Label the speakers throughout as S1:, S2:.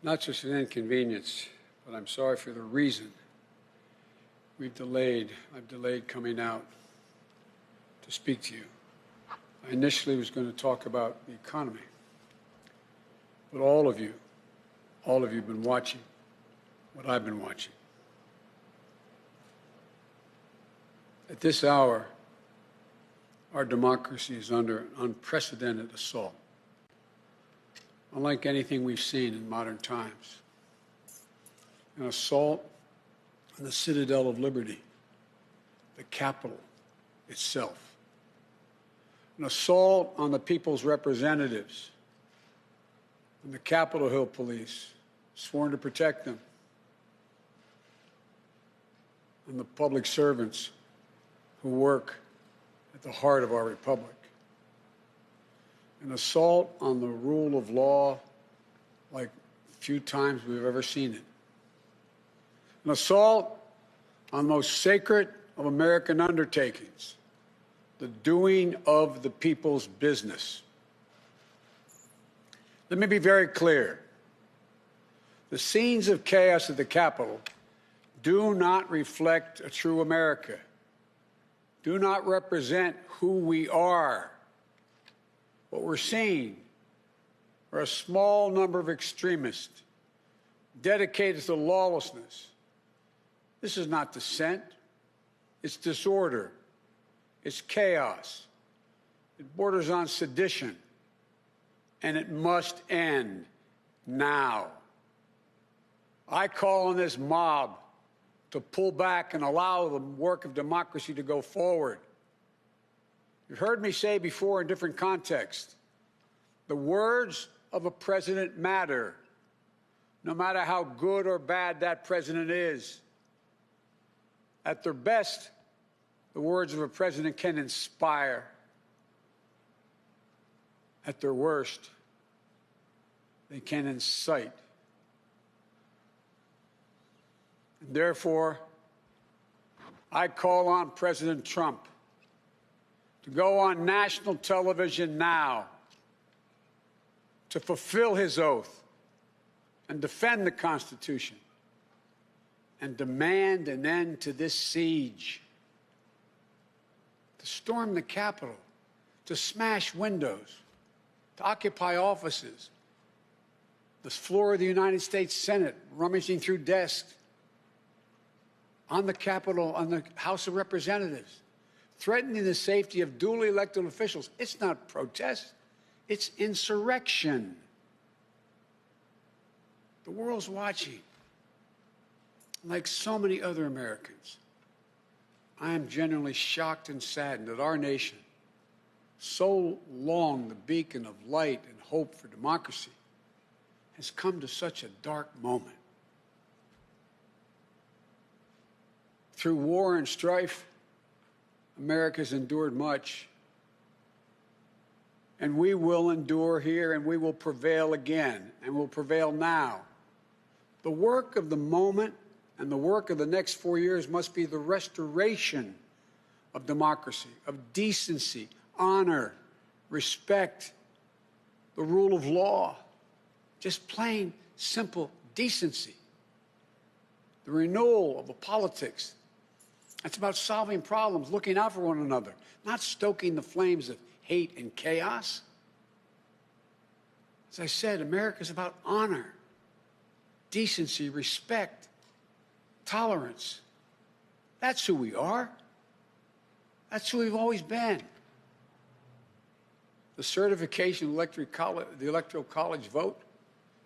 S1: not just an inconvenience, but I'm sorry for the reason I've delayed coming out to speak to you. I initially was going to talk about the economy, but all of you have been watching what I've been watching. At this hour, our democracy is under an unprecedented assault, unlike anything we've seen in modern times. An assault on the citadel of liberty, the Capitol itself. An assault on the people's representatives and the Capitol Hill police, sworn to protect them, and the public servants who work at the heart of our republic. An assault on the rule of law like few times we've ever seen it. An assault on the most sacred of American undertakings, the doing of the people's business. Let me be very clear. The scenes of chaos at the Capitol do not reflect a true America, do not represent who we are. What we're seeing are a small number of extremists dedicated to lawlessness. This is not dissent. It's disorder. It's chaos. It borders on sedition. And it must end now. I call on this mob to pull back and allow the work of democracy to go forward. You've heard me say before in different contexts, the words of a president matter, no matter how good or bad that president is. At their best, the words of a president can inspire. At their worst, they can incite. And therefore, I call on President Trump to go on national television now to fulfill his oath and defend the Constitution and demand an end to this siege, to storm the Capitol, to smash windows, to occupy offices, the floor of the United States Senate, rummaging through desks, on the Capitol, on the House of Representatives, threatening the safety of duly elected officials. It's not protest, it's insurrection. The world's watching. Like so many other Americans, I am genuinely shocked and saddened that our nation, so long the beacon of light and hope for democracy, has come to such a dark moment. Through war and strife, America's endured much. And we will endure here, and we will prevail again, and will prevail now. The work of the moment and the work of the next 4 years must be the restoration of democracy, of decency, honor, respect, the rule of law, just plain, simple decency. The renewal of the politics. It's about solving problems, looking out for one another, not stoking the flames of hate and chaos. As I said, America is about honor, decency, respect, tolerance. That's who we are. That's who we've always been. The certification of the Electoral College vote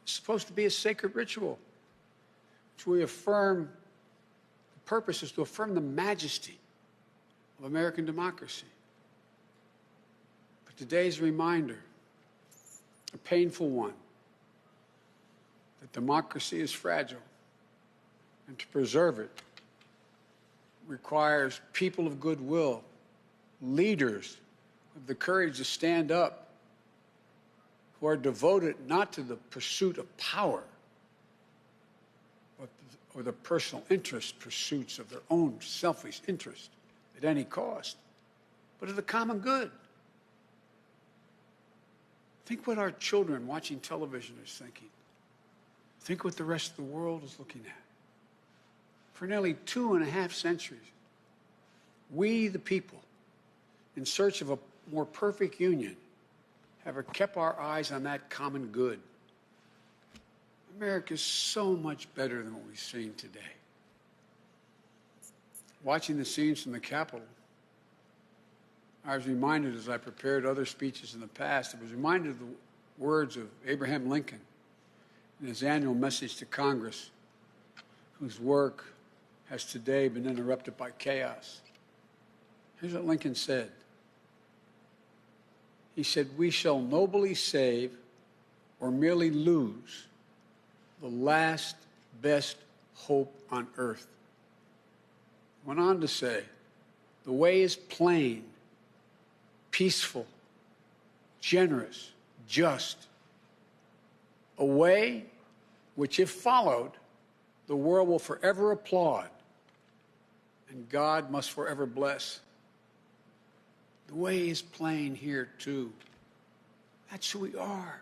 S1: is supposed to be a sacred ritual, which we affirm. The purpose is to affirm the majesty of American democracy. But today's reminder, a painful one, that democracy is fragile, and to preserve it requires people of goodwill, leaders with the courage to stand up, who are devoted not to the pursuit of power, or the personal interest pursuits of their own selfish interest at any cost, but of the common good. Think what our children watching television are thinking. Think what the rest of the world is looking at. For nearly 2.5 centuries, we, the people, in search of a more perfect union, have kept our eyes on that common good. America is so much better than what we've seen today. Watching the scenes from the Capitol, I was reminded, as I prepared other speeches in the past, I was reminded of the words of Abraham Lincoln in his annual message to Congress, whose work has today been interrupted by chaos. Here's what Lincoln said. He said, "We shall nobly save or merely lose the last best hope on earth." Went on to say, "The way is plain, peaceful, generous, just, a way which, if followed, the world will forever applaud and God must forever bless." The way is plain here, too. That's who we are.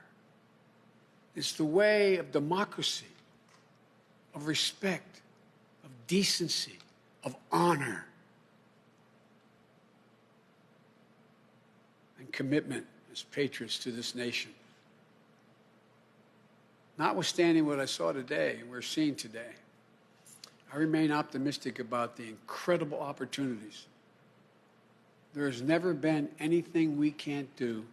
S1: It's the way of democracy, of respect, of decency, of honor, and commitment as patriots to this nation. Notwithstanding what I saw today and we're seeing today, I remain optimistic about the incredible opportunities. There has never been anything we can't do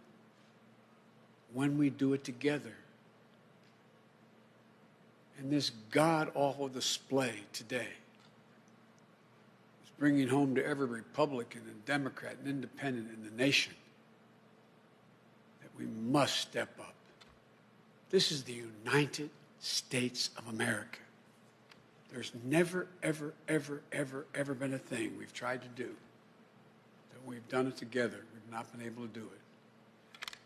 S1: when we do it together. And this god-awful display today is bringing home to every Republican and Democrat and Independent in the nation that we must step up. This is the United States of America. There's never, ever, ever, ever, ever been a thing we've tried to do that we've done it together. We've not been able to do it.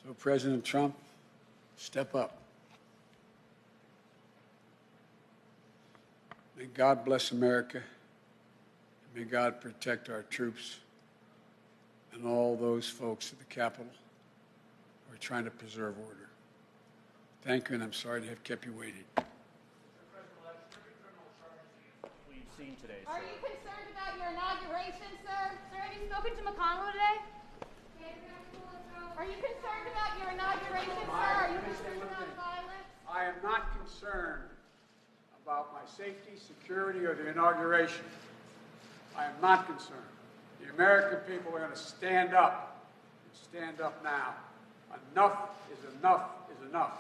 S1: So, President Trump, step up. May God bless America. May God protect our troops and all those folks at the Capitol who are trying to preserve order. Thank you, and I'm sorry to have kept you waiting.
S2: We've seen today,
S3: Are you concerned about your inauguration, sir? Sir, have you spoken to McConnell today? Are you concerned about your inauguration, sir? Are you concerned about violence?
S1: I am not concerned about my safety, security, or the inauguration. I am not concerned. The American people are going to stand up. Stand up now. Enough is enough is enough.